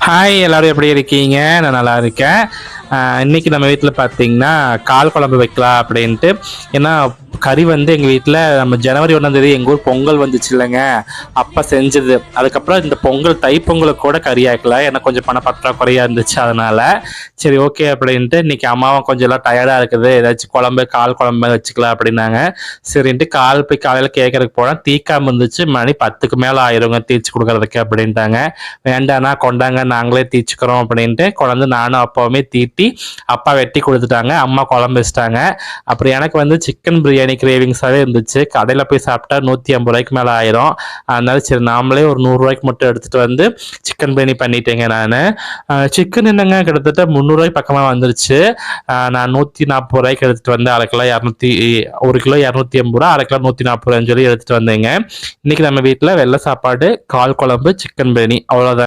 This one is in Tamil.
ஹாய் எல்லாரும் எப்படி இருக்கீங்க? நான் நல்லா இருக்கேன். இன்னைக்கு நம்ம வீட்டில் பார்த்தீங்கன்னா கால் குழம்பு வைக்கலாம் அப்படின்ட்டு. ஏன்னா கறி வந்து எங்கள் வீட்டில் நம்ம ஜனவரி 1 எங்கள் ஊர் பொங்கல் வந்துச்சு இல்லைங்க, அப்போ செஞ்சது. அதுக்கப்புறம் இந்த பொங்கல் தைப்பொங்கலுக்கு கூட கறி ஆக்கல, எனக்கு கொஞ்சம் பண பற்றாக்குறையாக இருந்துச்சு. அதனால சரி ஓகே அப்படின்ட்டு இன்னைக்கு அம்மாவும் கொஞ்சம் எல்லாம் டயர்டாக இருக்குது, ஏதாச்சும் குழம்பு கால் குழம்பு வச்சுக்கலாம் அப்படின்னாங்க. சரின்ட்டு கால் போய் காலையில் கேட்கறதுக்கு போனால் தீக்காம இருந்துச்சு. மணி 10க்கு மேலே ஆயிருங்க தீச்சு கொடுக்கறதுக்கு அப்படின்ட்டாங்க. வேண்டாண்ணா கொண்டாங்க நாங்களே தீச்சுக்கிறோம் அப்படின்ட்டு குழந்தை நானும் அப்பாவுமே தீட்டி அப்பா வெட்டி கொடுத்துட்டாங்க. அம்மா குழம்பு வச்சுட்டாங்க. அப்புறம் எனக்கு வந்து சிக்கன் பிரியாணி கிரேவிங்ஸாகவே இருந்துச்சு. கடையில் போய் சாப்பிட்டா 150 ரூபாய்க்கு மேலே ஆயிரும். அதனால சரி நாமளே ஒரு 100 ரூபாய்க்கு மட்டும் எடுத்துகிட்டு வந்து சிக்கன் பிரியாணி பண்ணிட்டேங்க. நான் சிக்கன் என்னங்க கிட்டத்தட்ட 300 ரூபாய்க்கு பக்கமாக வந்துருச்சு. நான் 140 ரூபாய்க்கு எடுத்துகிட்டு வந்து அரை கிலோ 1 கிலோ 280 ரூபா, அரை கிலோ 140 ரூபான்னு சொல்லி எடுத்துகிட்டு வந்தேங்க. இன்னைக்கு நம்ம வீட்டில் வெள்ளை சாப்பாடு, கால் குழம்பு, சிக்கன் பிரியாணி, அவ்வளோதான்.